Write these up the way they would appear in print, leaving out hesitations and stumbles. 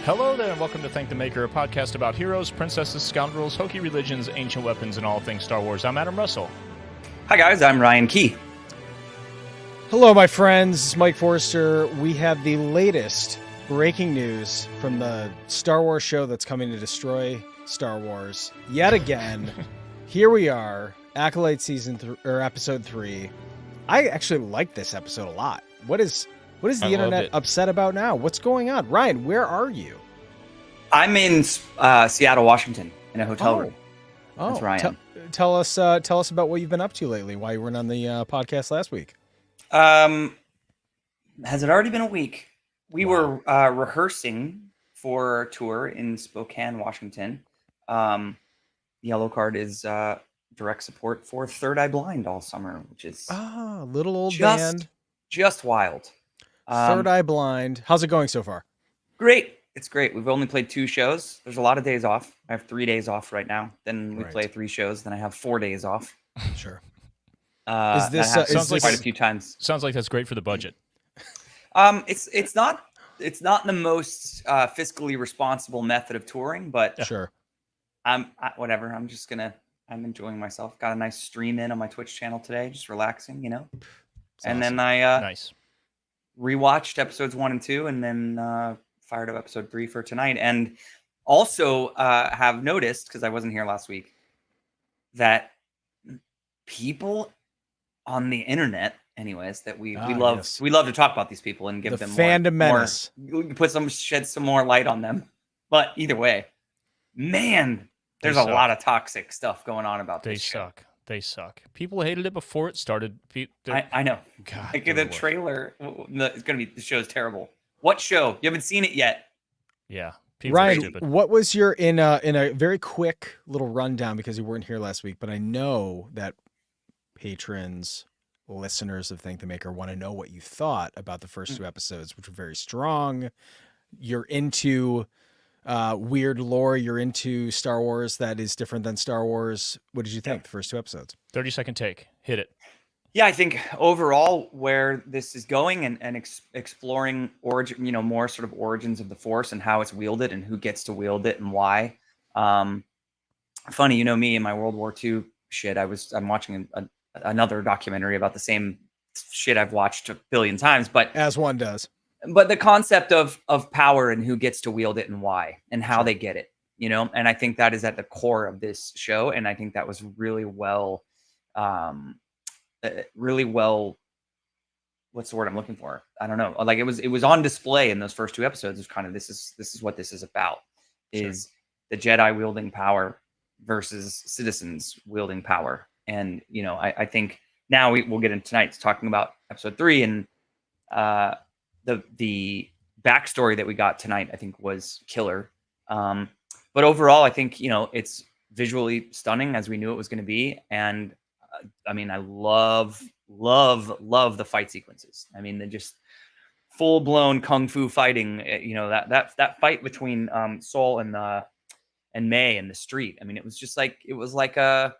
Hello there, and welcome to Thank the Maker, a podcast about heroes, princesses, scoundrels, hokey religions, ancient weapons, and all things Star Wars. I'm Adam Russell. Hi guys, I'm Ryan Key. Hello, my friends. It's Mike Forrester. We have the latest breaking news from the Star Wars show that's coming to destroy Star Wars yet again. Here we are, Acolyte episode 3. I actually like this episode a lot. What is the internet upset about now? What's going on? Ryan, where are you? I'm in Seattle, Washington, in a hotel room. That's where I am. Tell us about what you've been up to lately. Why you weren't on the podcast last week? Has it already been a week? We were rehearsing for a tour in Spokane, Washington. Yellow Card is direct support for Third Eye Blind all summer, which is little old band. Just wild. Third Eye Blind. How's it going so far? Great. It's great. We've only played 2 shows. There's a lot of days off. I have 3 days off right now. Then we play 3 shows. Then I have 4 days off. Sure. Sounds like quite a few times. Sounds like that's great for the budget. It's not the most fiscally responsible method of touring, but sure. Whatever. I'm enjoying myself. Got a nice stream in on my Twitch channel today, just relaxing, you know. And awesome. then I nice. Rewatched episodes 1 and 2, and then fired up episode 3 for tonight. And also have noticed, because I wasn't here last week, that people on the internet, anyways, that we love to talk about these people and give them fandom menace. Shed some more light on them. But either way, man, there's a lot of toxic stuff going on about this show. They suck. People hated it before it started. I know. God, like the trailer, it's gonna be, the show's terrible. What show? You haven't seen it yet. Yeah. People Ryan, what was your in a very quick little rundown, because you weren't here last week, but I know that patrons, listeners of Thank the Maker want to know what you thought about the first 2 episodes, which were very strong. You're into weird lore. You're into Star Wars that is different than Star Wars. What did you think the first 2 episodes? 30-second take. Hit it. Yeah, I think overall where this is going and exploring origin, more sort of origins of the Force and how it's wielded and who gets to wield it and why. Funny, me in my World War II shit. I'm watching another documentary about the same shit I've watched a billion times, but as one does. But the concept of power and who gets to wield it and why and how they get it, and I think that is at the core of this show. And I think that was really well, what's the word I'm looking for? I don't know. Like it was on display in those first 2 episodes. It's kind of, this is what this is about, is the Jedi wielding power versus citizens wielding power. And, I think now we'll get into tonight's talking about episode 3 and, the backstory that we got tonight, I think, was killer. But overall, I think, it's visually stunning, as we knew it was going to be. And I love the fight sequences. They're just full blown kung fu fighting. That fight between Saul and May in the street. It was like a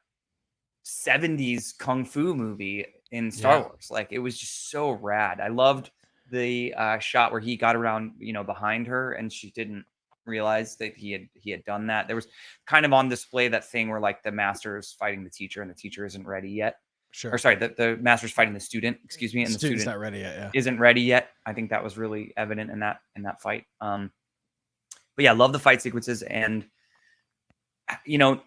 70s kung fu movie in Star Wars. Like, it was just so rad. I loved the shot where he got around, behind her, and she didn't realize that he had done that. There was kind of on display that thing where, like, the master is fighting the teacher and the teacher isn't ready yet. Sure. Or sorry, the master's fighting the student, excuse me, and the student's not ready yet. Yeah. Isn't ready yet. I think that was really evident in that fight. But yeah, I love the fight sequences, and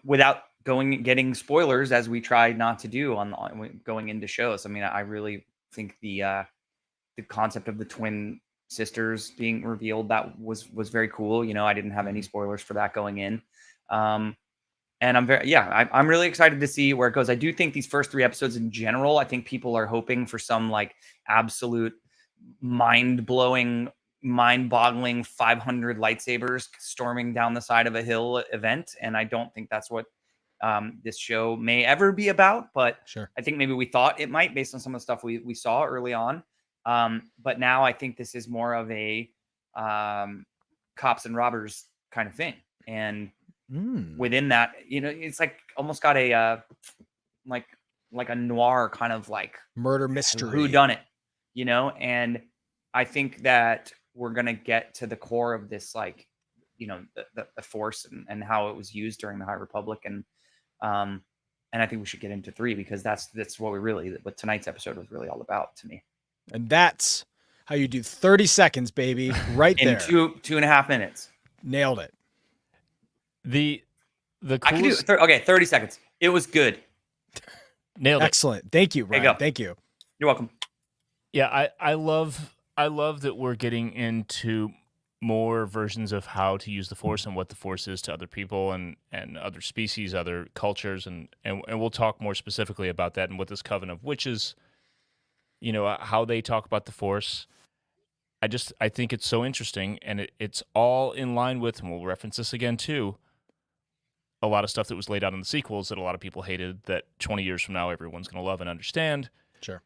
without getting spoilers, as we try not to do on going into shows. I really think the concept of the twin sisters being revealed, that was very cool. I didn't have any spoilers for that going in. And I'm really excited to see where it goes. I do think these first 3 episodes in general, I think people are hoping for some like absolute mind-boggling 500 lightsabers storming down the side of a hill event. And I don't think that's what this show may ever be about, but sure. I think maybe we thought it might, based on some of the stuff we saw early on. But now I think this is more of a cops and robbers kind of thing. And within that, it's like almost got a like a noir kind of like murder mystery, whodunit, and I think that we're going to get to the core of this like the Force and how it was used during the High Republic, and I think we should get into 3 because that's what tonight's episode was really all about to me. And that's how you do 30 seconds, baby, right in there. 2.5 minutes. Nailed it. The coolest... I can do 30 seconds. It was good. Nailed it. Excellent. Thank you, Ryan. Thank you. You're welcome. Yeah, I love that we're getting into more versions of how to use the Force and what the Force is to other people and other species, other cultures, and we'll talk more specifically about that and what this coven of witches, how they talk about the Force. I think it's so interesting, and it's all in line with, and we'll reference this again too, a lot of stuff that was laid out in the sequels that a lot of people hated that 20 years from now everyone's going to love and understand. Sure.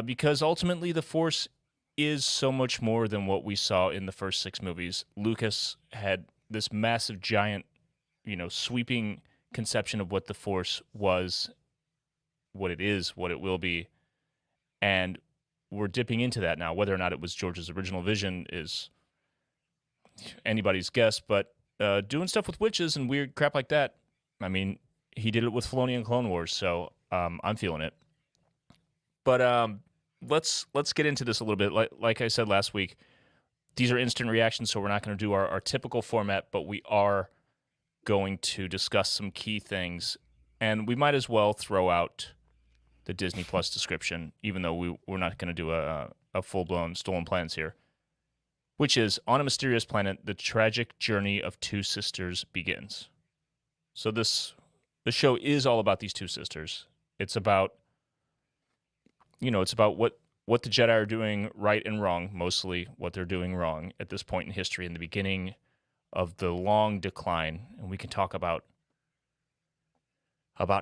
Because ultimately the Force is so much more than what we saw in the first 6 movies. Lucas had this massive, giant, sweeping conception of what the Force was, what it is, what it will be, and we're dipping into that now. Whether or not it was George's original vision is anybody's guess, but doing stuff with witches and weird crap like that, I mean, he did it with Filoni and Clone Wars, so I'm feeling it. But let's get into this a little bit. Like I said last week, these are instant reactions, so we're not going to do our typical format, but we are going to discuss some key things, and we might as well throw out the Disney Plus description, even though we're not going to do a full-blown Stolen Plans here, which is, on a mysterious planet, the tragic journey of 2 sisters begins. So the show is all about these 2 sisters. It's about what the Jedi are doing right and wrong, mostly what they're doing wrong at this point in history, in the beginning of the long decline. And we can talk about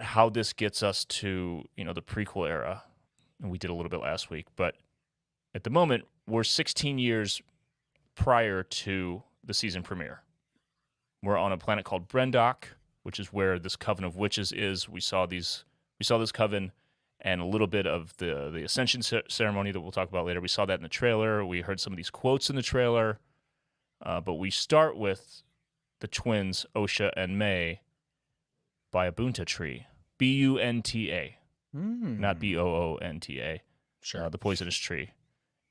how this gets us to, the prequel era. And we did a little bit last week. But at the moment, we're 16 years prior to the season premiere. We're on a planet called Brendok, which is where this coven of witches is. We saw this coven and a little bit of the Ascension ceremony that we'll talk about later. We saw that in the trailer. We heard some of these quotes in the trailer. But we start with the twins, Osha and May, by a Bunta tree. Bunta. Not Boonta. Sure. The poisonous tree.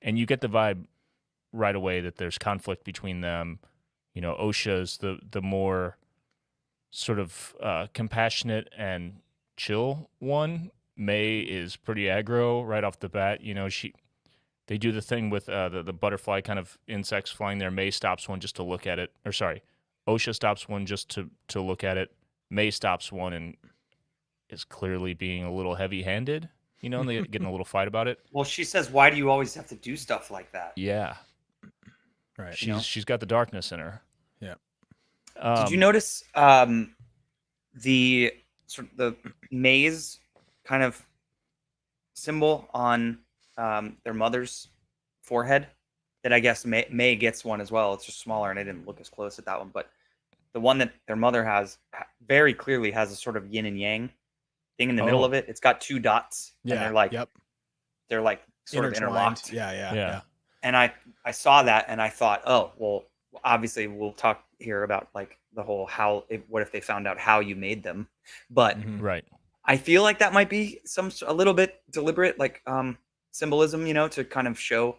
And you get the vibe right away that there's conflict between them. Osha's the more sort of compassionate and chill one. May is pretty aggro right off the bat. They do the thing with the butterfly kind of insects flying there. May stops one just to look at it. Or sorry, Osha stops one just to look at it. May stops one and is clearly being a little heavy-handed, and they get in a little fight about it. Well, she says, "Why do you always have to do stuff like that?" Yeah. Right. She's got the darkness in her. Yeah. Did you notice the sort of the maze kind of symbol on their mother's forehead? That I guess May gets one as well. It's just smaller, and I didn't look as close at that one. But the one that their mother has very clearly has a sort of yin and yang thing in the middle of it. It's got 2 dots, and they're like sort of interlocked. Yeah. And I saw that, and I thought, oh, well, obviously we'll talk here about like the whole what if they found out how you made them, but right. I feel like that might be a little bit deliberate, like symbolism, to kind of show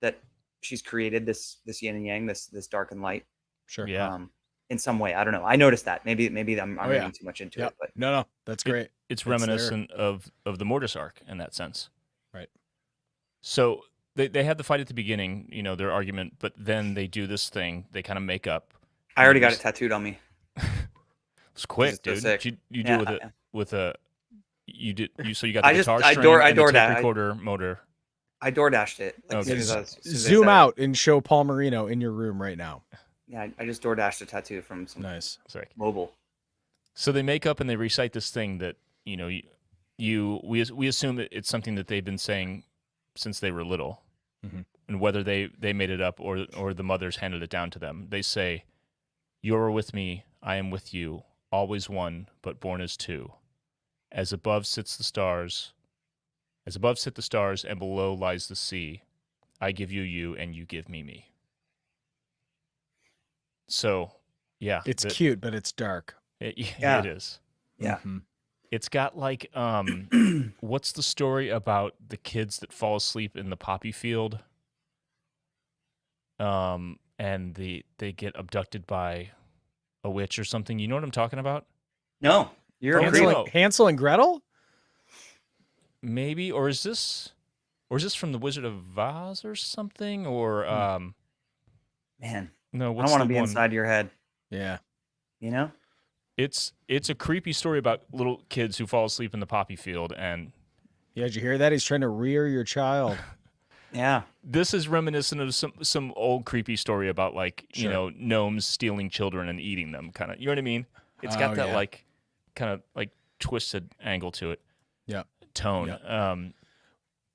that she's created this yin and yang, this dark and light. Sure. Yeah. In some way, I don't know. I noticed that. Maybe I'm reading too much into it, but no, that's great. It's reminiscent of the Mortis arc in that sense. Right. So they had the fight at the beginning, their argument, but then they do this thing. They kind of make up. I already got it tattooed on me. It's quick, dude. So you do it with a you did you so you got the guitar string and the tape recorder motor. I DoorDashed it. Okay. Zoom out and show Paul Marino in your room right now. Yeah, I just DoorDashed a tattoo from some mobile. So they make up and they recite this thing that we assume it's something that they've been saying since they were little, and whether they made it up or the mothers handed it down to them. They say, "You are with me, I am with you, always one, but born as 2. As above sit the stars, and below lies the sea. I give you, and you give me." So, yeah. It's cute, but it's dark. Yeah. It is. Yeah. Mhm. It's got like, what's the story about the kids that fall asleep in the poppy field? And they get abducted by a witch or something. You know what I'm talking about? No, you're a Hansel- creep. Hansel and Gretel? Maybe, or is this from the Wizard of Oz or something? Or Man, no, I what's don't want the to be one? inside your head. Yeah. You know? It's a creepy story about little kids who fall asleep in the poppy field, and Yeah, did you hear that? He's trying to rear your child. Yeah. this is reminiscent of some old creepy story about like Sure. gnomes stealing children and eating them, kind of. You know what I mean? It's got Oh, that yeah. like kind of like twisted angle to it. Yeah. Tone. Yeah.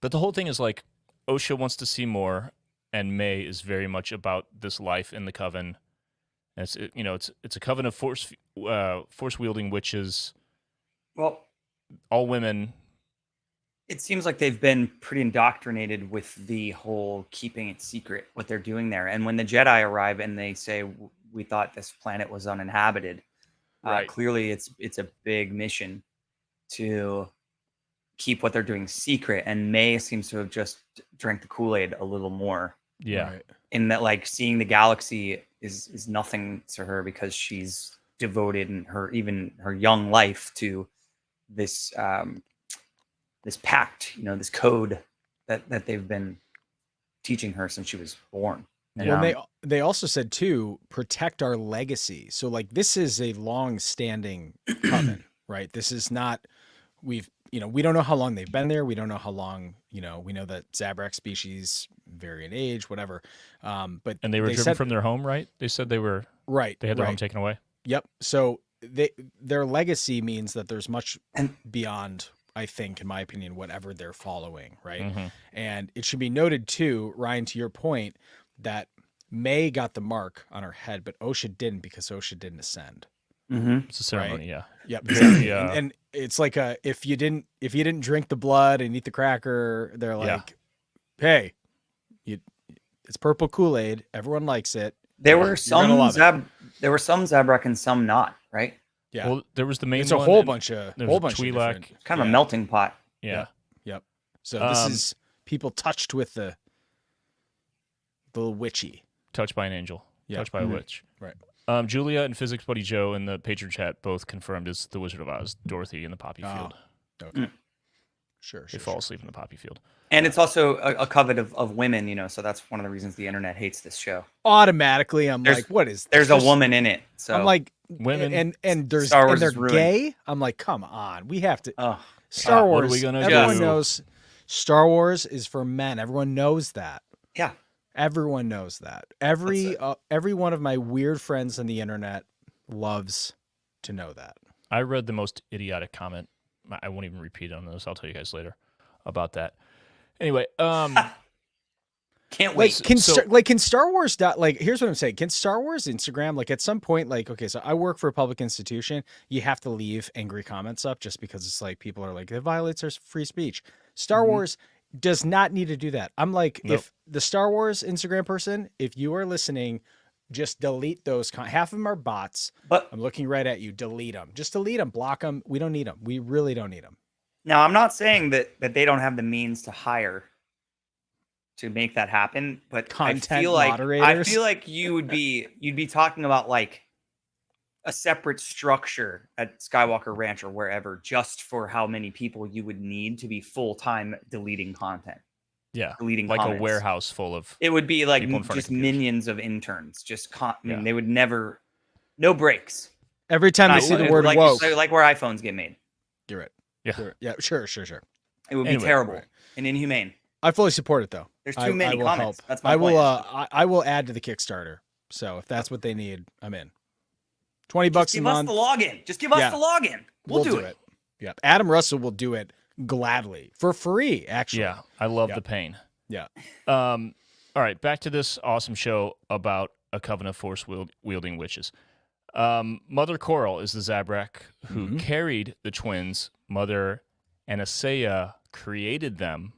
But the whole thing is like Osha wants to see more, and May is very much about this life in the coven. And it's a coven of force wielding witches, Well, all women. it seems like they've been pretty indoctrinated with the whole keeping it secret, what they're doing there. And when the Jedi arrive and they say, we thought this planet was uninhabited, Right. clearly it's a big mission to keep what they're doing secret. And May seems to have just drank the Kool-Aid a little more. Yeah. Right. In that, like, seeing the galaxy is nothing to her because she's devoted in her young life to this this pact, this code that they've been teaching her since she was born. And, Well, they also said too, protect our legacy. So like this is a long-standing coven, right? This is not we don't know how long they've been there. We don't know how long, we know that Zabrak species vary in age, whatever. But And they were driven said, from their home, right? They said they were right. they had their right. home taken away. Yep. So their legacy means that there's much And- beyond, I think, in my opinion, whatever they're following, right? Mhm. And it should be noted too, Ryan, to your point, that May got the mark on her head, but Osha didn't because Osha didn't ascend. Mhm. It's a ceremony, yeah. Yep. Very, And it's like if you didn't drink the blood and eat the cracker, they're Yeah. like, hey, it's purple Kool-Aid. Everyone likes it. There You're were gonna love there were some Zabrak and some not, right? Yeah. Well, there was the main It's a one, whole and bunch of there was of Twi'lek. different. It's kind of yeah. a melting pot. Yeah. Yep. So this Um, is people touched with the witchy. Touched by an angel. Yeah. Touched by a Mhm. witch. Right. Julia and Physics Buddy Joe in the patron chat both confirmed it's the Wizard of Oz, Dorothy in the poppy Oh, field. Okay. Mm. Sure. They fall asleep in the poppy field. And it's also a coven of women, so that's one of the reasons the internet hates this show. Automatically, I'm There's- like, what is this? There's a woman in it. So I'm like, Women. and there's Star Wars and they're is ruined. gay. I'm like, come on, we have to. oh, Star what are Wars. we gonna everyone do? knows Star Wars is for men. Everyone knows that. yeah. Everyone knows that. Every one of my weird friends on the internet loves to know that. I read the most idiotic comment. I won't even repeat on this. I'll tell you guys later about that. Anyway, Can't Like wait. can Star Wars here's what I'm saying. Can Star Wars Instagram at some point okay, so I work for a public institution, you have to leave angry comments up just because it's like people are like it violates our free speech. Star Mhm. Wars does not need to do that. I'm like Nope. if the Star Wars Instagram person, if you are listening, just delete those half of them are bots. But I'm looking right at you. Delete them. Just delete them, block them. We don't need them. We really don't need them. now I'm not saying that they don't have the means to hire to make that happen, but Content I moderators? feel like you'd be talking about like a separate structure at Skywalker Ranch or wherever just for how many people you would need to be full-time deleting content. yeah, Deleting like comments. a warehouse full of. It would be like people in front of just computers. minions of interns. I mean, Yeah. they would never, no breaks. Every time they Not see the like- word like, woke, like where iPhones get made. you're right. Yeah. Yeah, sure. It would be Anyway, terrible right. and inhumane. I fully support it though. There's I- too many I will comments. help. That's my I will. point. I will add to the Kickstarter. So if that's what they need, I'm in. $20 Just a give us month. the login. Just give us Yeah. the login. We'll do it. Yeah, Adam Russell will do it gladly for free. Actually, Yeah, I love Yeah. the pain. Yeah. All right, back to this awesome show about a coven of force wielding witches. Mother Coral is the Zabrak who Mhm. carried the twins. Mother Anastasia created them.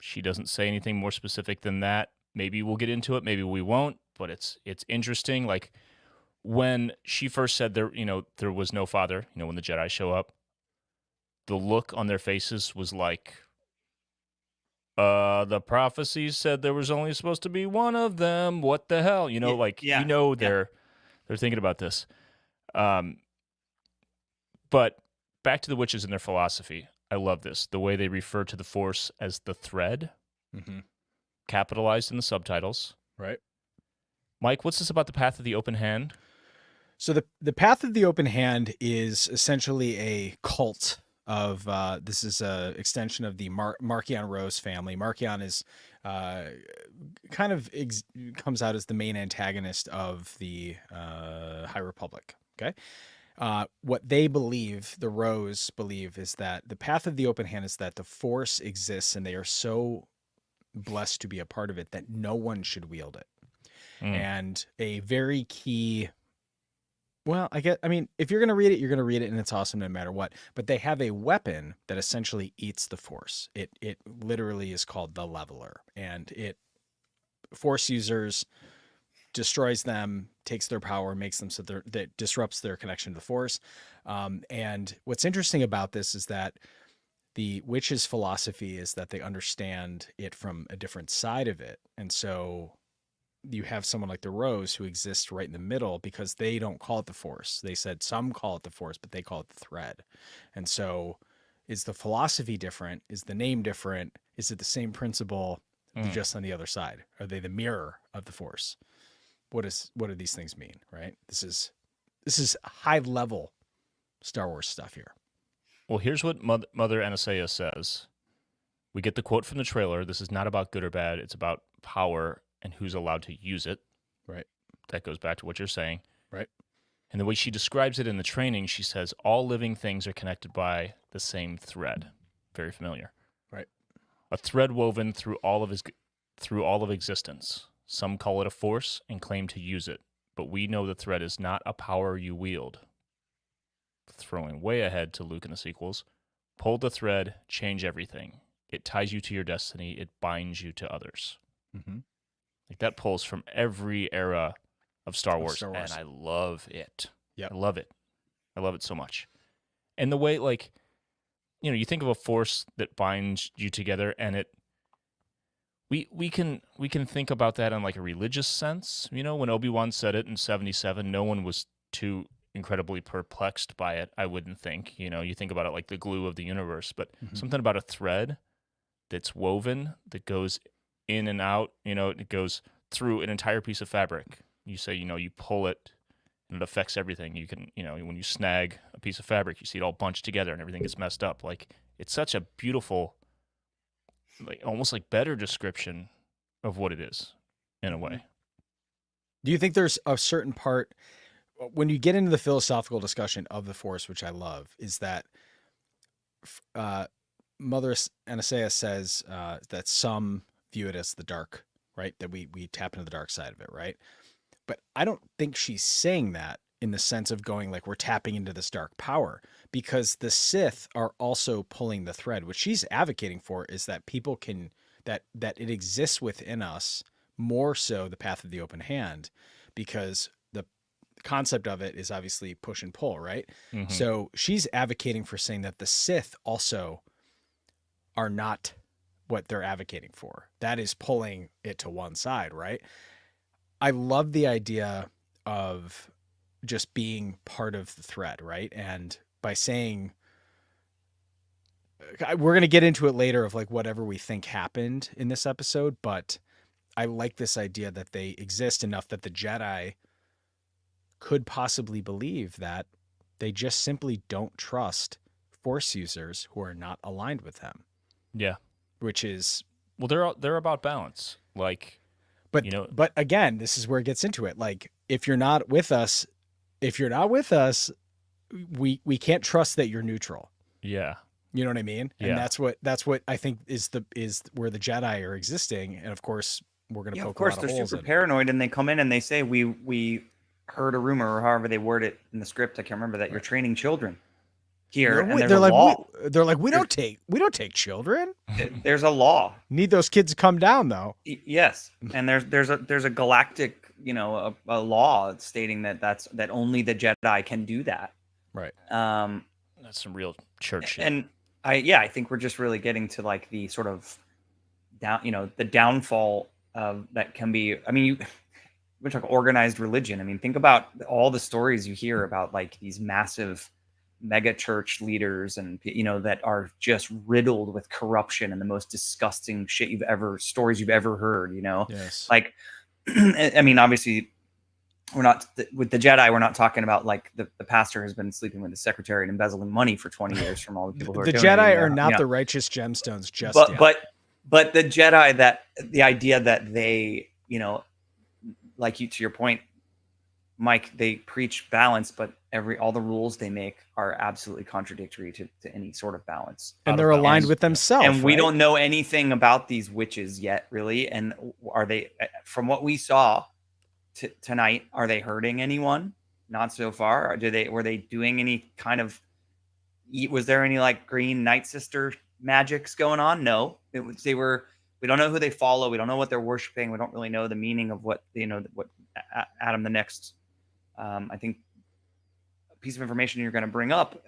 She doesn't say anything more specific than that. Maybe we'll get into it. Maybe we won't. but it's interesting. Like when she first said there was no father, when the Jedi show up, the look on their faces was like, the prophecies said there was only supposed to be one of them. What the hell? They're thinking about this. But back to the witches and their philosophy. I love this. The way they refer to the Force as the thread, capitalized in the subtitles. Right. Mike, what's this about the path of the open hand? So the path of the open hand is essentially a cult of this is a extension of the Marchion Rose family. Marchion is comes out as the main antagonist of the High Republic. Okay. What they believe, the Rose believe, is that the path of the open hand is that the Force exists and they are so blessed to be a part of it that no one should wield it. And a very key, if you're going to read it, you're going to read it and it's awesome no matter what. But they have a weapon that essentially eats the Force. It literally is called the Leveler, and it Force users destroys them, takes their power, makes them so that disrupts their connection to the Force. And what's interesting about this is that the witches' philosophy is that they understand it from a different side of it. And so you have someone like the Rose who exists right in the middle because they don't call it the Force. They said some call it the Force, but they call it the thread. And so is the philosophy different? Is the name different? Is it the same principle, just on the other side? Are they the mirror of the Force? What do these things mean, right? This is high level Star Wars stuff here. Well, here's what Mother Anastasia says. We get the quote from the trailer. This is not about good or bad. It's about power and who's allowed to use it. Right. That goes back to what you're saying. Right. And the way she describes it in the training, she says all living things are connected by the same thread. Very familiar. Right. A thread woven through all of existence. Some call it a force and claim to use it, but we know the thread is not a power you wield. Throwing way ahead to Luke in the sequels. Pull the thread, change everything. It ties you to your destiny. It binds you to others. Mm-hmm. Like that pulls from every era of Star Wars, and I love it. Yeah, I love it. I love it so much. And the way, you think of a force that binds you together, and we can think about that in like a religious sense. When Obi-Wan said it in 77, no one was too incredibly perplexed by it, I wouldn't think. You think about it like the glue of the universe, but something about a thread that's woven, that goes in and out, it goes through an entire piece of fabric. You say, you pull it and it affects everything. You can, when you snag a piece of fabric, you see it all bunched together and everything gets messed up. Like, it's such a beautiful, almost like better description of what it is in a way. Do you think there's a certain part when you get into the philosophical discussion of the Force, which I love, is that Mother Anastasia says that some view it as the dark, right? That we tap into the dark side of it, right? But I don't think she's saying that in the sense of going like we're tapping into this dark power, because the Sith are also pulling the thread. What she's advocating for is that people can, that it exists within us, more so the path of the open hand, because the concept of it is obviously push and pull, right? Mm-hmm. So she's advocating for saying that the Sith also are not what they're advocating for. That is pulling it to one side, right? I love the idea of just being part of the thread, right? And by saying, we're going to get into it later of like whatever we think happened in this episode, but I like this idea that they exist enough that the Jedi could possibly believe that they just simply don't trust Force users who are not aligned with them. Yeah. Which is, well, they're about balance. Like, but again, this is where it gets into it. Like, if you're not with us, we can't trust that you're neutral. Yeah. You know what I mean? Yeah. And that's what I think is where the Jedi are existing. And of course, we're going to poke a lot of holes. Of course, they're super paranoid, and they come in and they say, we heard a rumor, or however they word it in the script, I can't remember, that you're training children here. And there's a law. They're like, we don't take children. There's a law. Need those kids to come down though. Yes. And there's a galactic a law stating that only the Jedi can do that. Right. That's some real church shit. And I think we're just really getting to like the sort of the downfall of that can be. I mean, we're talking organized religion. I mean, think about all the stories you hear about like these massive mega church leaders and that are just riddled with corruption and the most disgusting stories you've ever heard. Yes. Like, I mean, obviously, we're not with the Jedi. We're not talking about like the pastor has been sleeping with the secretary and embezzling money for 20 years from all the people who are the donating Jedi there, are not the righteous gemstones just yet. But the Jedi, that the idea that they, like to your point, Mike, they preach balance, but all the rules they make are absolutely contradictory to any sort of balance. And they're aligned with themselves. And we don't know anything about these witches yet, really. And are they, from what we saw tonight, are they hurting anyone? Not so far. Or were they doing any kind of? Was there any like Green Night Sister magics going on? No. They were. We don't know who they follow. We don't know what they're worshiping. We don't really know the meaning of what what Adam the Next. I think a piece of information you're going to bring up,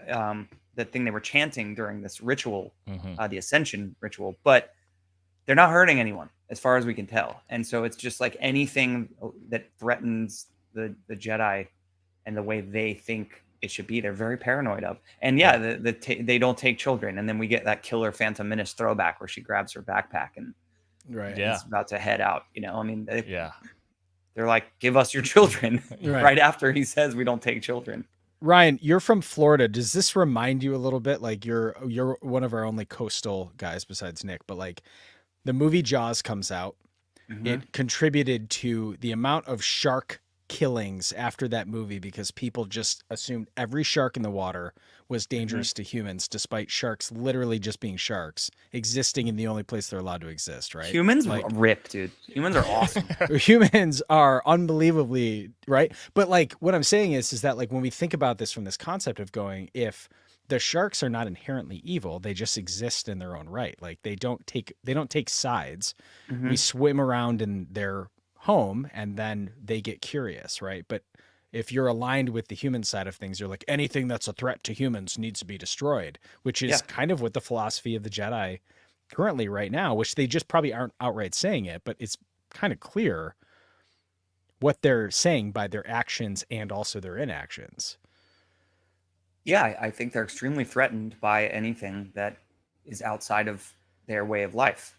the thing they were chanting during this ritual, the Ascension ritual, but they're not hurting anyone as far as we can tell. And so it's just like anything that threatens the Jedi and the way they think it should be, they're very paranoid of. And they don't take children. And then we get that killer Phantom Menace throwback where she grabs her backpack and is about to head out. I mean, they're like, give us your children right after he says we don't take children. Ryan, you're from Florida. Does this remind you a little bit? Like you're one of our only coastal guys besides Nick, but like the movie Jaws comes out. It contributed to the amount of shark killings after that movie because people just assumed every shark in the water was dangerous to humans, despite sharks literally just being sharks, existing in the only place they're allowed to exist, right? Humans rip, dude. Humans are awesome. Humans are unbelievably, right? But like what I'm saying is that like when we think about this from this concept of going, if the sharks are not inherently evil, they just exist in their own right. Like they don't take sides. We swim around in their home and then they get curious, right? But if you're aligned with the human side of things, you're like, anything that's a threat to humans needs to be destroyed, which is kind of what the philosophy of the Jedi currently right now, which they just probably aren't outright saying it, but it's kind of clear what they're saying by their actions and also their inactions. Yeah, I think they're extremely threatened by anything that is outside of their way of life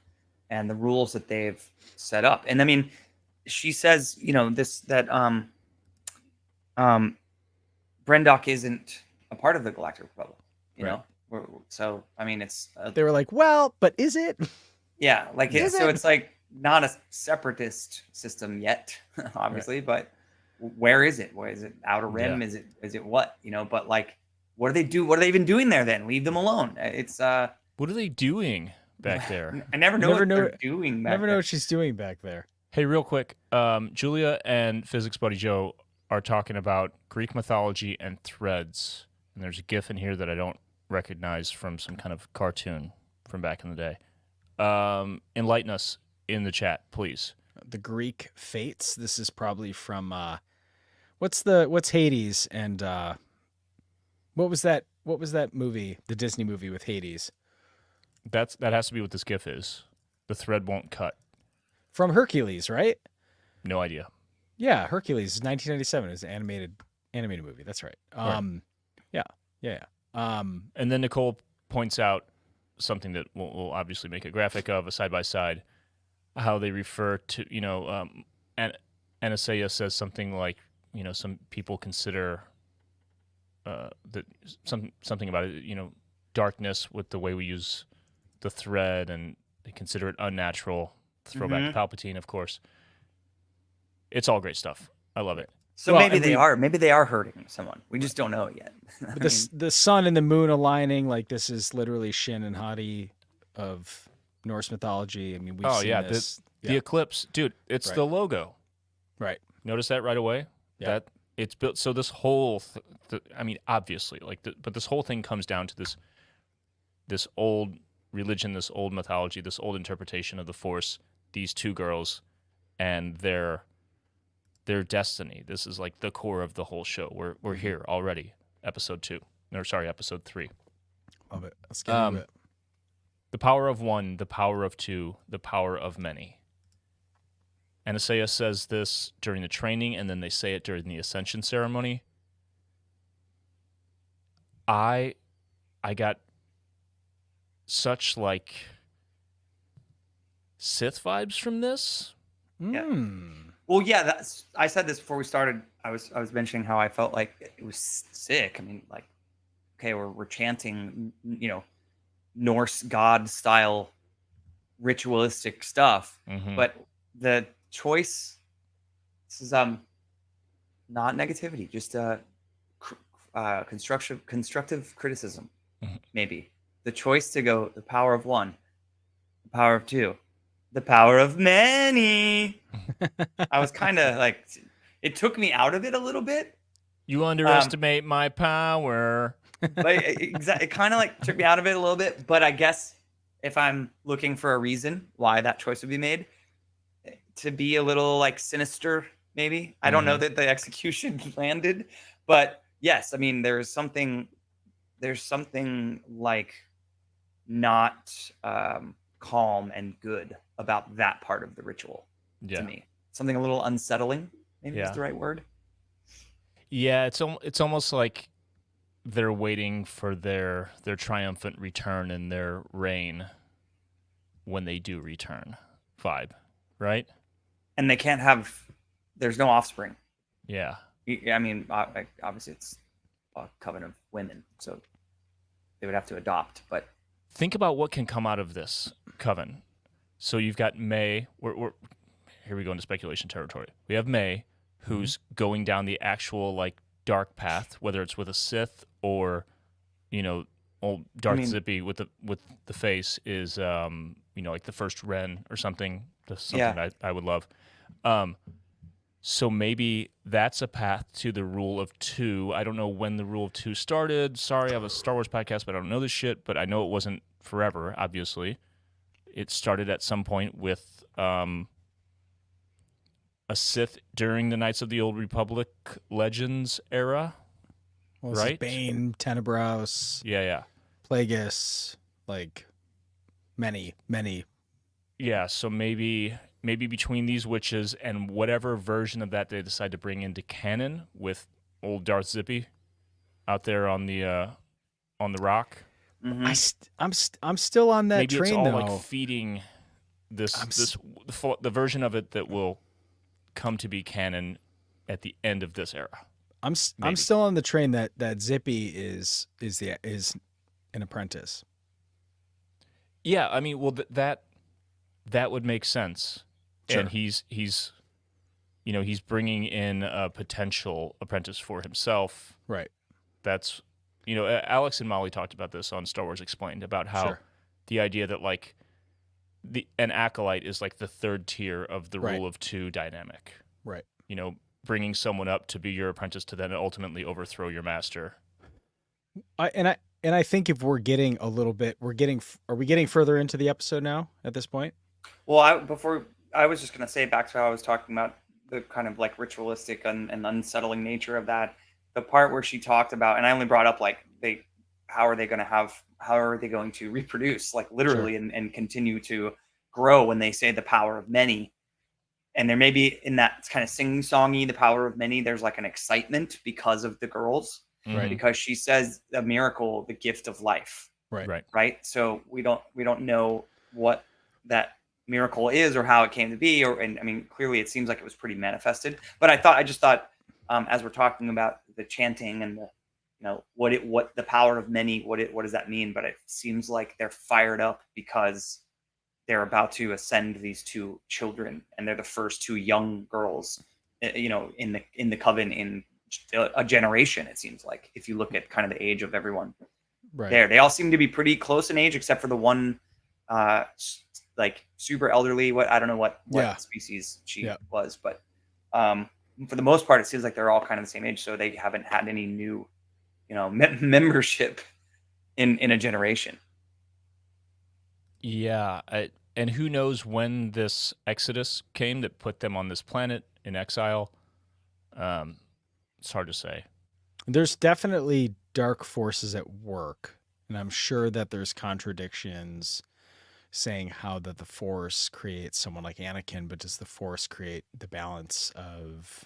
and the rules that they've set up. And I mean, she says, Brendok isn't a part of the Galactic Republic, you know? So, I mean, it's... they were like, well, but is it? Yeah, like, it's like not a separatist system yet, obviously, but where is it? Where is it? Outer Rim? Is it what? But like, what do they do? What are they even doing there then? Leave them alone. It's... What are they doing back there? I never know what they're doing back there. Never know what she's doing back there. Hey, real quick, Julia and Physics Buddy Joe are talking about Greek mythology and threads. And there's a GIF in here that I don't recognize from some kind of cartoon from back in the day. Enlighten us in the chat, please. The Greek fates. This is probably from what's Hades and what was that movie? The Disney movie with Hades. That has to be what this GIF is. The thread won't cut. From Hercules, right? No idea. Yeah, Hercules is 1997. It was an animated movie. That's right. Yeah. And then Nicole points out something that we'll obviously make a graphic of, a side-by-side, how they refer to, Anastasia says something like, some people consider something about it, darkness with the way we use the thread, and they consider it unnatural. Throwback to Palpatine, of course. It's all great stuff. I love it. So maybe they are hurting someone. We just don't know it yet. The sun and the moon aligning, like this is literally Shin and Hati of Norse mythology. I mean, we've seen this. The eclipse, dude. It's the logo. Right. Notice that right away. Yeah. That it's built. So this whole, obviously, but this whole thing comes down to this old religion, this old mythology, this old interpretation of the Force. These two girls and their their destiny. This is like the core of the whole show. We're here already. Episode 3. Love it. Let's get into it. The power of one, the power of two, the power of many. Anastasia says this during the training, and then they say it during the ascension ceremony. I got such like Sith vibes from this. Yeah. Well, yeah, I said this before we started. I was mentioning how I felt like it was sick. I mean, like, okay, we're chanting, Norse god style ritualistic stuff, but the choice, this is not negativity, just constructive criticism. Maybe the choice to go the power of one, the power of two, the power of many. I was kind of like, it took me out of it a little bit. You underestimate my power. But it kind of like took me out of it a little bit. But I guess if I'm looking for a reason why that choice would be made, to be a little like sinister, maybe. I don't know that the execution landed, but yes, I mean, there's something like not calm and good about that part of the ritual to me. Something a little unsettling, maybe is the right word. Yeah, it's almost like they're waiting for their triumphant return and their reign when they do return vibe, right? And they can't have, there's no offspring. Yeah. I mean, obviously it's a coven of women, so they would have to adopt, but think about what can come out of this coven. So you've got May. Here we go into speculation territory. We have May, who's going down the actual like dark path, whether it's with a Sith or, old Darth Zippy with the face is, like the first Ren or something. That's something I would love. So maybe that's a path to the rule of two. I don't know when the rule of two started. Sorry, I have a Star Wars podcast, but I don't know this shit. But I know it wasn't forever, obviously. It started at some point with a Sith during the Knights of the Old Republic Legends era, right? Bane, Tenebros, Plagueis, like many. Yeah, so maybe between these witches and whatever version of that they decide to bring into canon with old Darth Zippy out there on the rock. I'm still on that maybe train it's all though. like feeding the version of it that will come to be canon at the end of this era. I'm still on the train that Zippy is an apprentice. Yeah, I mean, well that would make sense. Sure. And he's bringing in a potential apprentice for himself. Right. That's Alex and Molly talked about this on Star Wars Explained about how the idea that like an acolyte is like the third tier of the rule of two dynamic. Right. Bringing someone up to be your apprentice to then ultimately overthrow your master. I think if are we getting further into the episode now at this point? Well, I was just going to say back to how I was talking about the kind of like ritualistic and unsettling nature of that. The part where she talked about, and I only brought up like how are they going to reproduce, like literally and continue to grow when they say the power of many. And there may be in that kind of sing-songy, the power of many, there's like an excitement because of the girls, Right. because she says a miracle, the gift of life. Right. So we don't know what that miracle is or how it came to be, and I mean, clearly it seems like it was pretty manifested, but I just thought as we're talking about the chanting and the what the power of many, what does that mean? But it seems like they're fired up because they're about to ascend these two children, and they're the first two young girls in the coven in a generation. It seems like, if you look at kind of the age of everyone there, they all seem to be pretty close in age except for the one like super elderly. I don't know what species she was, but for the most part, it seems like they're all kind of the same age. So they haven't had any new, membership in a generation. Yeah. And who knows when this exodus came that put them on this planet in exile. It's hard to say. There's definitely dark forces at work, and I'm sure that there's contradictions saying how that the Force creates someone like Anakin, but does the Force create the balance of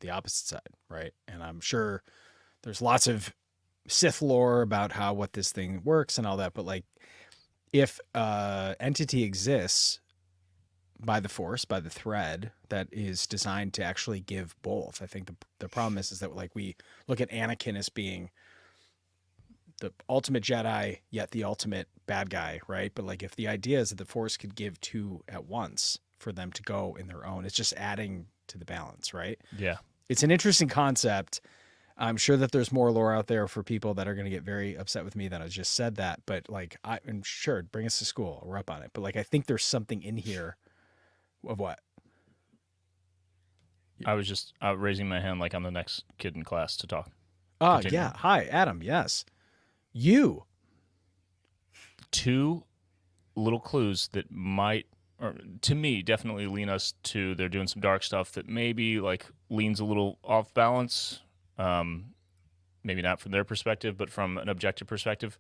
the opposite side, right? And I'm sure there's lots of Sith lore about how what this thing works and all that, but like if entity exists by the Force, by the thread that is designed to actually give both, I think the problem is that like we look at Anakin as being the ultimate Jedi, yet the ultimate bad guy, right? But like if the idea is that the Force could give two at once for them to go in their own, it's just adding to the balance, right? Yeah. It's an interesting concept. I'm sure that there's more lore out there for people that are going to get very upset with me that I just said that, but like I'm sure, bring us to school, we're up on it. But like I think there's something in here of what? I was just raising my hand like I'm the next kid in class to talk. Oh, Continue. yeah. Hi, Adam. Yes. You. Two little clues that might, or to me, definitely lean us to they're doing some dark stuff that maybe like leans a little off balance. Maybe not from their perspective, but from an objective perspective.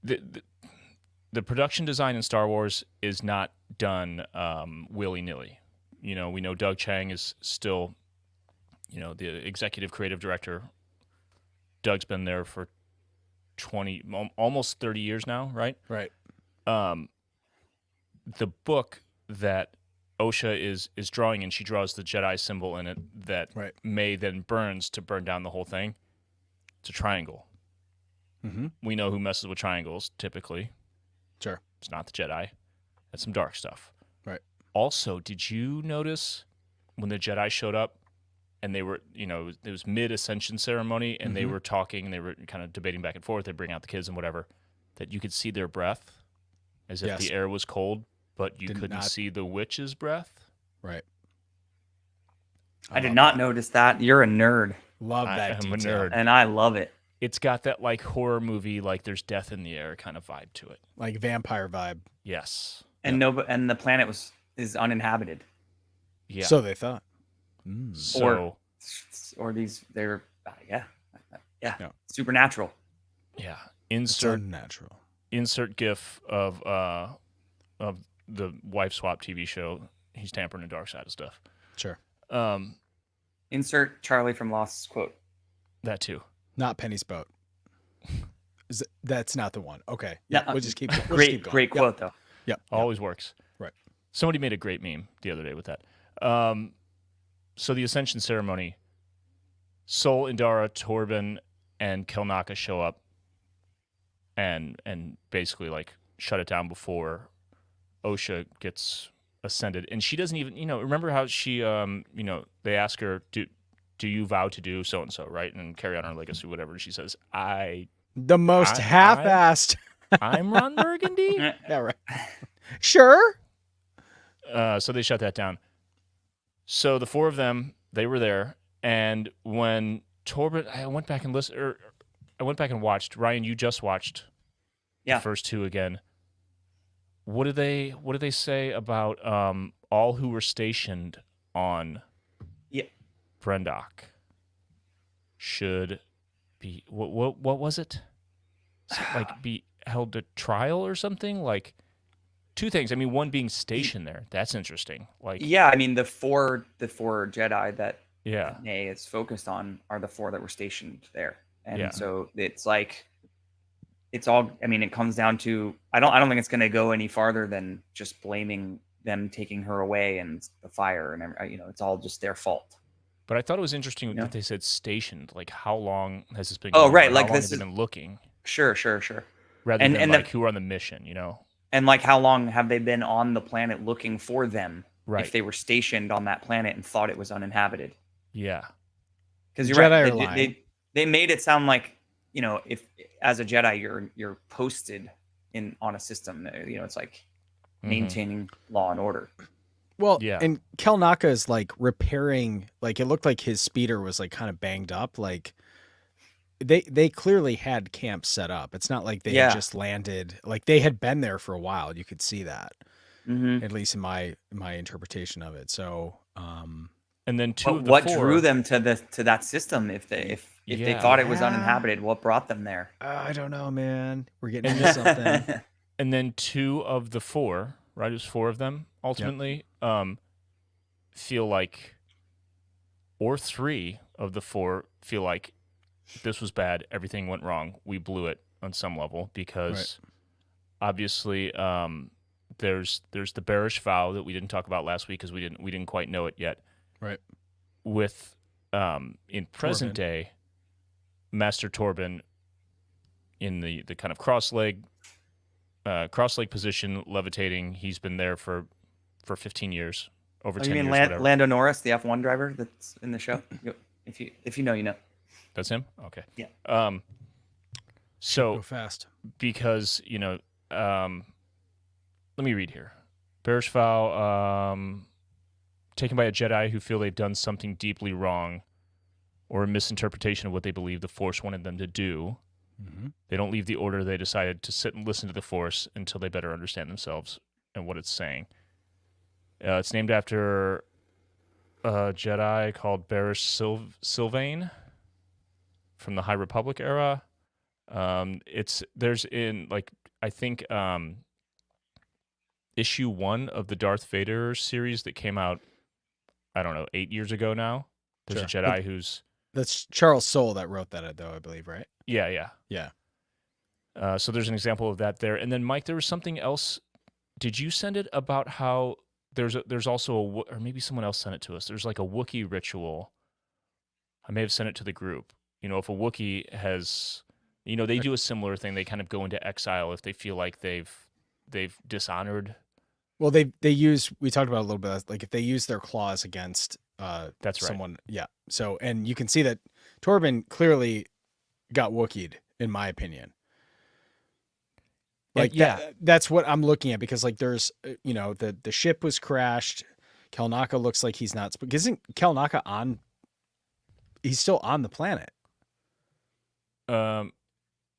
The production design in Star Wars is not done willy-nilly. You know, we know Doug Chiang is still, you know, the executive creative director. Doug's been there for almost 30 years now, right? Right. The book that Osha is drawing, and she draws the Jedi symbol in it that Right. May then burns to burn down the whole thing. It's a triangle. Mm-hmm. We know who messes with triangles, typically. Sure. It's not the Jedi. That's some dark stuff. Right. Also, did you notice when the Jedi showed up and they were, you know, it was mid-ascension ceremony and they were talking and they were kind of debating back and forth. They bring out the kids and whatever, that you could see their breath as if Yes. the air was cold, but you Did couldn't not- see the witch's breath? Right. I did love not that. notice that. You're a nerd, Love I that am a detail. nerd. and I love it. It's got that like horror movie, like there's death in the air kind of vibe to it. Like vampire vibe. Yes. And and the planet is uninhabited, Yeah. So they thought. So or they're yeah, Yeah. supernatural. yeah. It's unnatural. Insert GIF of the wife swap TV show. He's tampering the dark side of stuff. Sure. Insert Charlie from Lost's quote. That too. Not Penny's boat. That's not the one. Okay. No, We'll just keep going. We'll just Great, keep going. great Yep. quote though. Yep. Always works. Right. Somebody made a great meme the other day with that. So the Ascension ceremony, Sol, Indara, Torben, and Kelnaka show up and basically like shut it down before Osha gets ascended. And she doesn't even, remember how she, they ask her, do you vow to do so-and-so, right? And carry on her legacy, whatever. And she says, The most half-assed. I'm Ron Burgundy. Yeah, right. Sure. So they shut that down. So the four of them, they were there, and when Torben, I went back and watched. Ryan, you just watched the first two again. What do they say about all who were stationed on Brendok should be what was it? Like be held to trial or something? Like two things. I mean, one being stationed there. That's interesting. Like I mean the four Jedi that yeah. Nay is focused on are the four that were stationed there, and Yeah. so it's like it's all. I mean, it comes down to I don't think it's going to go any farther than just blaming them taking her away and the fire and it's all just their fault. But I thought it was interesting that they said stationed. Like, how long has this been? Oh, going right, on? like how long this have they been looking, Sure. rather And- than and like the- who are on the mission. And like, how long have they been on the planet looking for them? Right. If they were stationed on that planet and thought it was uninhabited, Yeah. because you're Jedi right. are lying. They made it sound like if as a Jedi you're posted on a system. It's like maintaining law and order. Well, Yeah. and Kelnaka is like repairing, like it looked like his speeder was like kind of banged up. Like they clearly had camp set up. It's not like they had just landed. Like they had been there for a while. You could see that, Mm-hmm. at least in my interpretation of it. So, And And then two of the What four, drew them to that system? If they thought it was Yeah. uninhabited, what brought them there? I don't know, man. We're getting into something. and then two of the four, right? It was four of them ultimately. Feel like, or three of the four feel like this was bad. Everything went wrong. We blew it on some level because obviously there's the bearish vow that we didn't talk about last week because we didn't quite know it yet. Right. With in present day, Master Torben in the kind of cross leg position, levitating. He's been there for 15 years, over 10 you mean years. Whatever. Lando Norris, the F1 driver that's in the show? If you know, you know. That's him. Okay. Yeah. So Go fast. because let me read here. Bearish vow. Taken by a Jedi who feel they've done something deeply wrong or a misinterpretation of what they believe the Force wanted them to do. Mm-hmm. They don't leave the order. They decided to sit and listen to the Force until they better understand themselves and what it's saying. It's named after a Jedi called Barrish Sylvain from the High Republic era. There's in I think issue 1 of the Darth Vader series that came out, I don't know, 8 years ago now. There's a Jedi who's... That's Charles Soule that wrote that, though, I believe, right? Yeah. So there's an example of that there. And then, Mike, there was something else. Did you send it about how there's also or maybe someone else sent it to us. There's like a Wookiee ritual. I may have sent it to the group. If a Wookiee has... they do a similar thing. They kind of go into exile if they feel like they've dishonored... Well, they use, we talked about it a little bit, like if they use their claws against that's right. someone. Yeah. So, and you can see that Torben clearly got Wookieed, in my opinion. Like, that's what I'm looking at, because like there's, the ship was crashed. Kelnaka looks like he's not, isn't Kelnaka he's still on the planet. What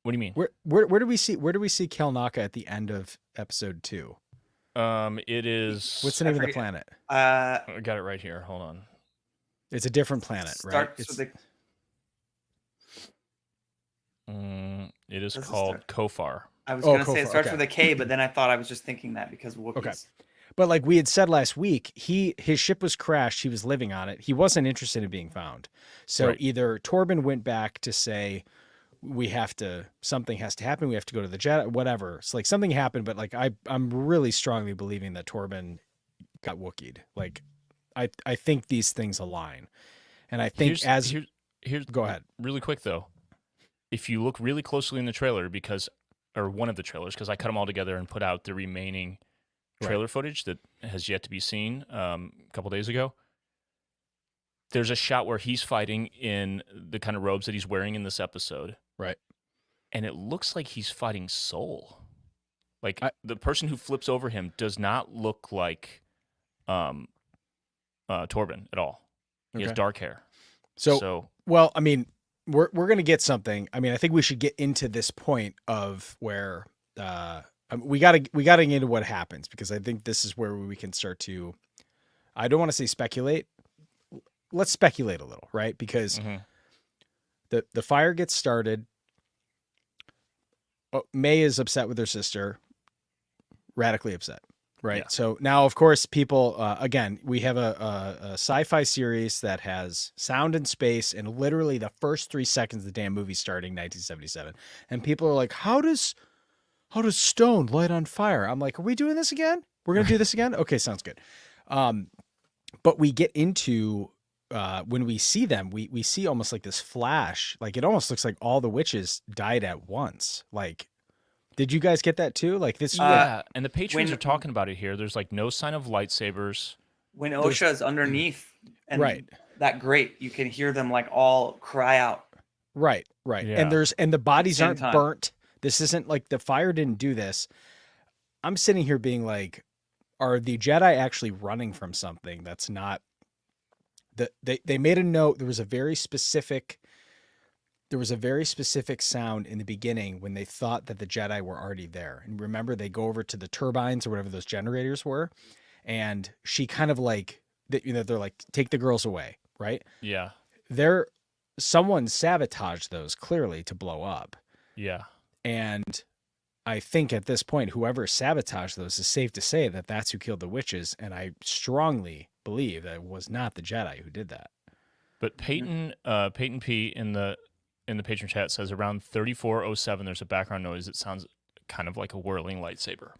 do you mean? Where do we see Kelnaka at the end of episode 2? It is... What's the name of the planet? I got it right here. Hold on. It's a different planet, right? It is called Kofar. I was going to say it Kofar, starts with a K, but then I thought I was just thinking that because Wookiees. Okay. But like we had said last week, his ship was crashed. He was living on it. He wasn't interested in being found. So either Torben went back to say, something has to happen. We have to go to the Jedi, whatever. It's like something happened, but like I'm really strongly believing that Torben got Wookieed. Like I think these things align. And I think here's go ahead. Really quick though. If you look really closely in the trailer, or one of the trailers, because I cut them all together and put out the remaining trailer footage that has yet to be seen a couple days ago. There's a shot where he's fighting in the kind of robes that he's wearing in this episode. Right. And it looks like he's fighting Soul. Like, the person who flips over him does not look like Torben at all. He has dark hair. So well, I mean, we're going to get something. I mean, I think we should get into this point of where we got to get into what happens, because I think this is where we can start to, I don't want to say speculate. Let's speculate a little, right? Because the fire gets started. May is upset with her sister, radically upset, right? Yeah. So now, of course, people, again, we have a sci-fi series that has sound and space, and literally the first 3 seconds of the damn movie starting 1977. And people are like, how does stone light on fire? I'm like, are we doing this again? We're going to do this again? Okay, sounds good. But we get into... when we see them, we see almost like this flash. Like it almost looks like all the witches died at once. Like, did you guys get that too? Like this? Yeah, and the patrons are talking about it here. There's like no sign of lightsabers. When Osha's underneath and that grate, you can hear them like all cry out. Right. Yeah. And the bodies aren't burnt. This isn't like the fire didn't do this. I'm sitting here being like, are the Jedi actually running from something that's not? They made a note. There was a very specific sound in the beginning when they thought that the Jedi were already there. And remember, they go over to the turbines or whatever those generators were, and she kind of like that, they're like, take the girls away, right? Yeah. Someone sabotaged those clearly to blow up. Yeah. And I think at this point, whoever sabotaged those is safe to say that that's who killed the witches. And I strongly believe that it was not the Jedi who did that. But Peyton P in the patron chat says around 3407 there's a background noise that sounds kind of like a whirling lightsaber.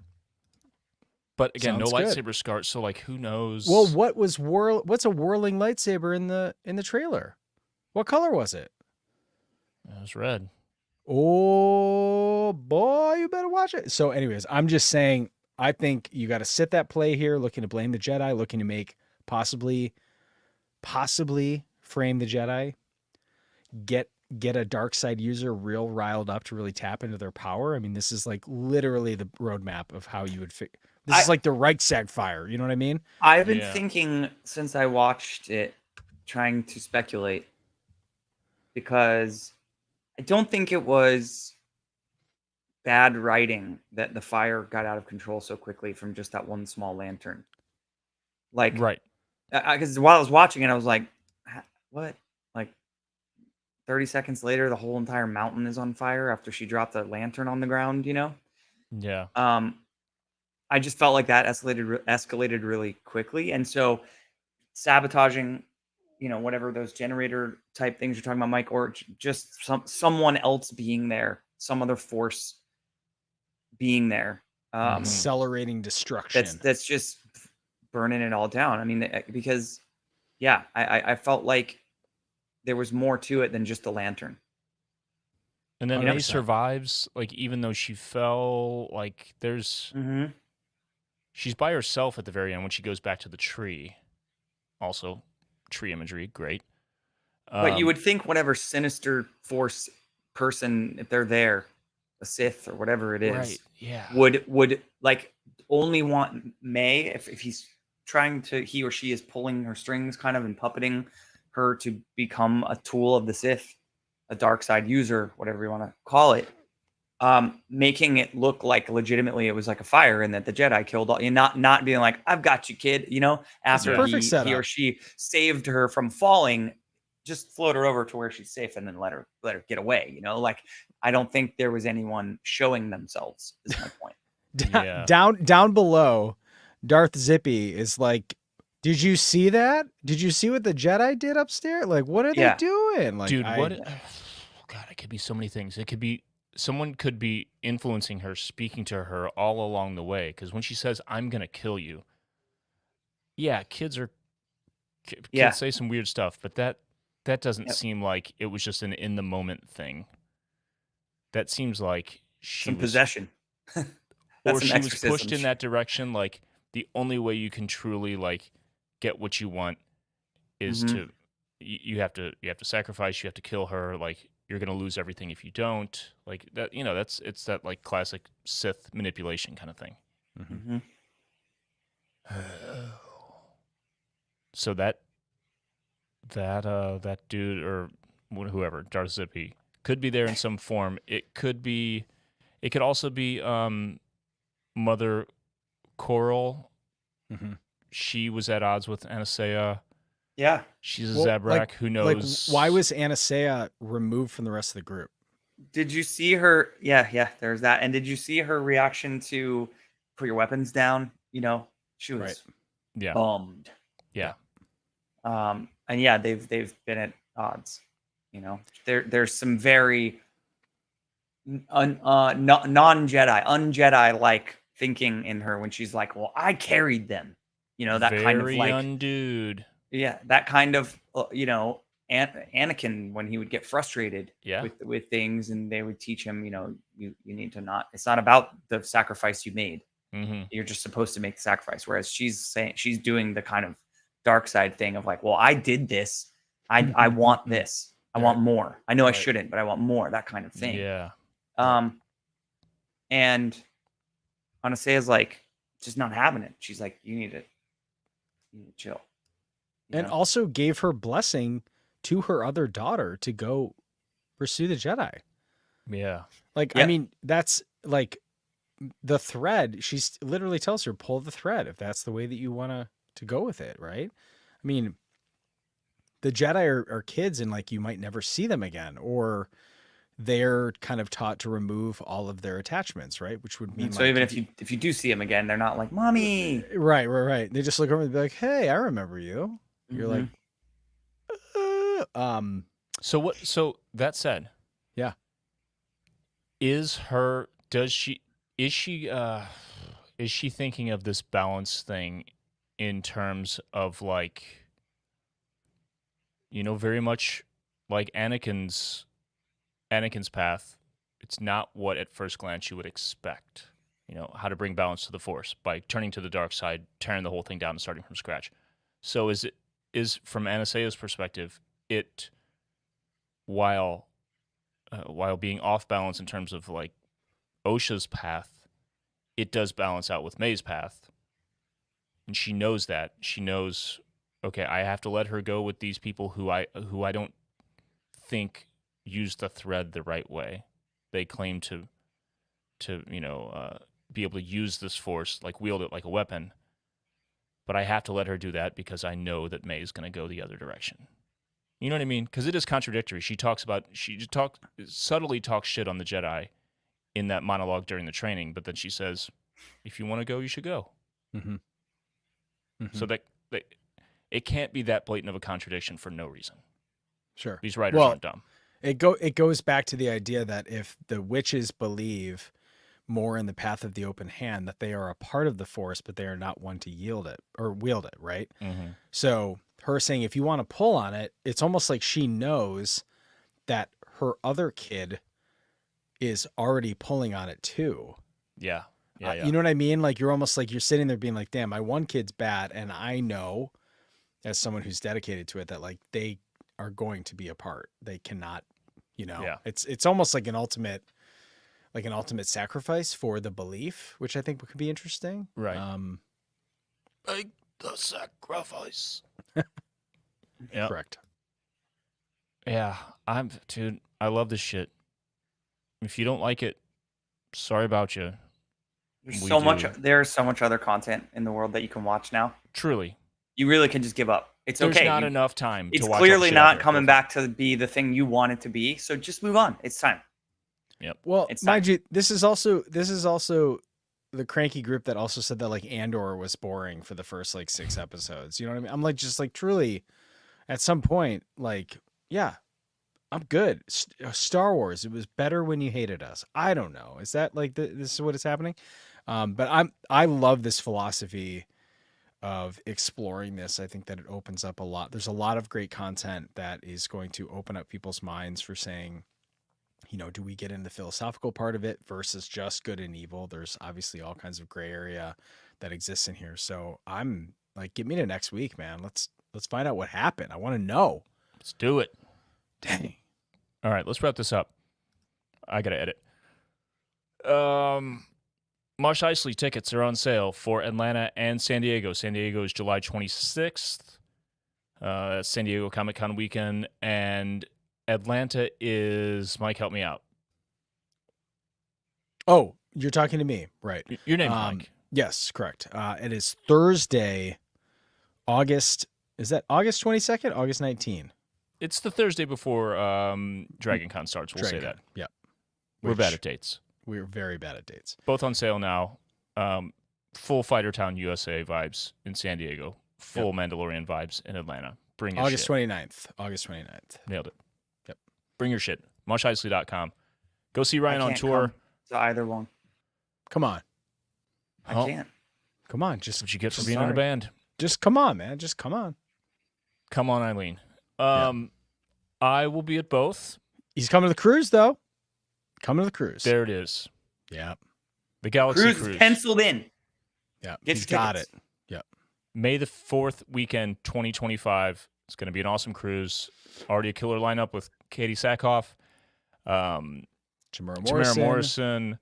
But again, Sounds no good. lightsaber scar, so like who knows? Well, what's a whirling lightsaber in the trailer? What color was it? It was red. Oh boy, you better watch it. So anyways, I'm just saying, I think you got to sit that play here, looking to blame the Jedi, looking to make possibly frame the Jedi, get a dark side user real riled up to really tap into their power. I mean, this is like literally the roadmap of how you would this is like the Reichstag fire. You know what I mean? I've been thinking since I watched it, trying to speculate, because I don't think it was bad writing that the fire got out of control so quickly from just that one small lantern. Like, right. Because while I was watching it, I was like, what? Like 30 seconds later, the whole entire mountain is on fire after she dropped the lantern on the ground, Yeah. I just felt like that escalated really quickly. And so sabotaging, whatever those generator type things you're talking about, Mike, or just someone else being there, some other force being there. Accelerating destruction. That's just burning it all down. I mean, because, I felt like there was more to it than just the lantern. And then May survives, like, even though she fell, like, there's... She's by herself at the very end when she goes back to the tree. Also, tree imagery, great. But you would think whatever sinister force person, if they're there, a Sith or whatever it is, right, yeah, would like only want May if he's trying to, he or she is pulling her strings kind of and puppeting her to become a tool of the Sith, a dark side user, whatever you want to call it. Making it look like legitimately it was like a fire and that the Jedi killed all, not being like, I've got you, kid, after he or she saved her from falling, just float her over to where she's safe and then let her get away, like, I don't think there was anyone showing themselves, is my point. Down below, Darth Zippy is like, did you see that? Did you see what the Jedi did upstairs? Like, what are they doing? Like, dude, God, it could be so many things. It could be, someone could be influencing her, speaking to her all along the way. Because when she says, I'm going to kill you, kids say some weird stuff, but that doesn't seem like it was just an in-the-moment thing. That seems like some possession. Or she was pushed in that direction. Like, the only way you can truly, like, get what you want is to, you have to sacrifice, you have to kill her, like, you're going to lose everything if you don't, like that, it's that like classic Sith manipulation kind of thing. So that dude or whoever, Darth Zippy, could be there in some form. It could also be Mother Coral. She was at odds with Anastasia. Yeah. She's a Zabrak. Who knows? Like, why was Anastasia removed from the rest of the group? Did you see her? Yeah, there's that. And did you see her reaction to put your weapons down? She was bummed. Yeah. And they've been at odds. There's some very non-Jedi, un-Jedi-like thinking in her when she's like, well, I carried them. That very kind of like undude. Yeah, that kind of, Anakin, when he would get frustrated with things, and they would teach him, you need to not, it's not about the sacrifice you made. You're just supposed to make the sacrifice. Whereas she's doing the kind of dark side thing of like, well, I did this. I want this. I want more. I know I shouldn't, but I want more, that kind of thing. Yeah. And Anastasia's like, just not having it. She's like, you need to chill. And also gave her blessing to her other daughter to go pursue the Jedi. Yeah. Like, I mean, that's like the thread. She literally tells her, pull the thread if that's the way that you want to go with it, right? I mean, the Jedi are kids and like you might never see them again, or they're kind of taught to remove all of their attachments, right? Which would mean So like even if you do see them again, they're not like, "Mommy." right. They just look over and be like, "Hey, I remember you." You're like, So that said, yeah. is she thinking of this balance thing in terms of like, very much like Anakin's path? It's not what at first glance you would expect. How to bring balance to the Force by turning to the dark side, tearing the whole thing down and starting from scratch. So is from Anastasio's perspective, it while being off balance in terms of like Osha's path, it does balance out with May's path. And she knows that. She knows, okay, I have to let her go with these people who I don't think use the thread the right way. They claim to be able to use this Force, like wield it like a weapon. But I have to let her do that because I know that May is going to go the other direction. You know what I mean? Because it is contradictory. She subtly talks shit on the Jedi in that monologue during the training, but then she says, if you want to go, you should go. Mm-hmm. Mm-hmm. So that it can't be that blatant of a contradiction for no reason. Sure. These writers aren't dumb. It goes back to the idea that if the witches believe more in the path of the open hand, that they are a part of the Force, but they are not one to yield it or wield it, right? Mm-hmm. So her saying, if you want to pull on it, it's almost like she knows that her other kid is already pulling on it too. Yeah. Yeah. You know what I mean? Like you're almost like you're sitting there being like, damn, my one kid's bad. And I know as someone who's dedicated to it, that like they are going to be apart. They cannot, it's almost like an ultimate sacrifice for the belief, which I think could be interesting. Right. Make the sacrifice. Yeah. Correct. Yeah. Dude, I love this shit. If you don't like it, sorry about you. There's so much other content in the world that you can watch now. Truly. You really can just give up. It's There's okay. There's not enough time to watch. It's clearly not coming back to be the thing you want it to be. So just move on. It's time. Yep. Well, mind you, this is also the cranky group that also said that like Andor was boring for the first like 6 episodes. You know what I mean? I'm like, just like truly at some point, like, yeah, I'm good. Star Wars, it was better when you hated us. I don't know. Is that like this is what is happening? But I love this philosophy of exploring this. I think that it opens up a lot. There's a lot of great content that is going to open up people's minds for saying, do we get into the philosophical part of it versus just good and evil? There's obviously all kinds of gray area that exists in here. So I'm like, get me to next week, man. Let's find out what happened. I want to know. Let's do it. Dang. All right, let's wrap this up. I got to edit. Mos Eisley tickets are on sale for Atlanta and San Diego. San Diego is July 26th. San Diego Comic-Con weekend. And Atlanta is, Mike, help me out. Oh, you're talking to me. Right. Your name's Mike. Yes, correct. It is Thursday, August 22nd, August 19th. It's the Thursday before DragonCon starts. We'll say that. Yeah. We're bad at dates. We're very bad at dates. Both on sale now. Full Fighter Town USA vibes in San Diego. Full Mandalorian vibes in Atlanta. Bring your August shit. 29th. August 29th. Nailed it. Yep. Bring your shit. MoshEisley.com. Go see Ryan on tour. Come to either one. Come on. I can't. Come on. That's what you get for being in a band. Just come on, man. Just come on. Come on, Eileen. I will be at both. He's coming to the cruise, though. Coming to the cruise. There it is. Yeah. The Galaxy Cruise. Penciled in. Yeah. He's got it. Yep. May the 4th weekend, 2025. It's going to be an awesome cruise. Already a killer lineup with Katie Sackhoff, Tamara Morrison,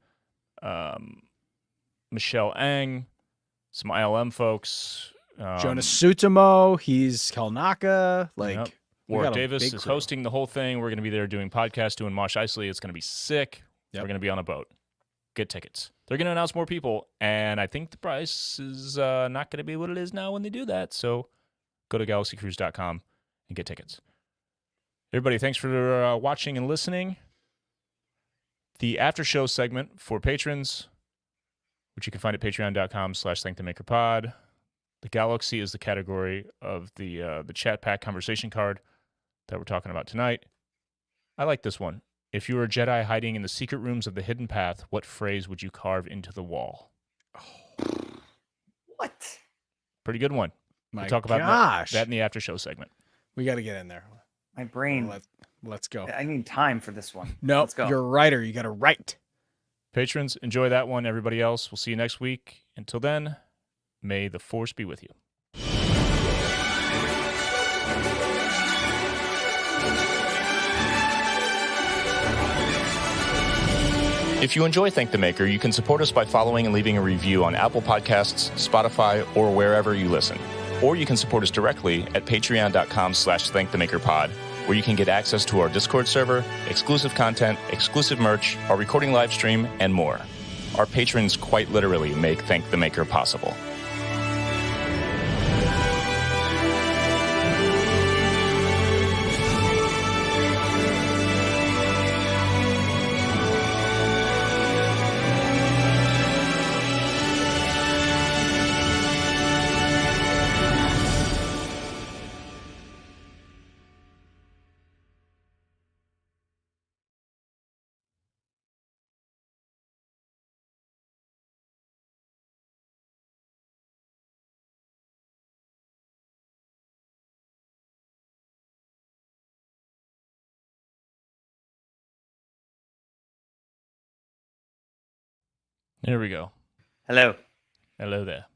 Michelle Ang, some ILM folks. Jonas Sutomo. He's Kelnaka. Like, Warwick Davis is hosting the whole thing. We're going to be there doing podcasts, doing Mos Eisley. It's going to be sick. We're going to be on a boat. Get tickets. They're going to announce more people, and I think the price is not going to be what it is now when they do that. So go to galaxycruise.com and get tickets. Everybody, thanks for watching and listening. The after show segment for patrons, which you can find at patreon.com/thankthemakerpod. The Galaxy is the category of the chat pack conversation card that we're talking about tonight. I like this one. If you were a Jedi hiding in the secret rooms of the hidden path, what phrase would you carve into the wall? What? Pretty good one. My We'll talk about that in the after show segment. We got to get in there. My brain. Let's go. I need time for this one. No, Let's go. you're a writer. You got to write. Patrons, enjoy that one. Everybody else, we'll see you next week. Until then, may the Force be with you. If you enjoy Thank the Maker, you can support us by following and leaving a review on Apple Podcasts, Spotify, or wherever you listen. Or you can support us directly at patreon.com/thankthemakerpod, where you can get access to our Discord server, exclusive content, exclusive merch, our recording live stream, and more. Our patrons quite literally make Thank the Maker possible. There we go. Hello. Hello there.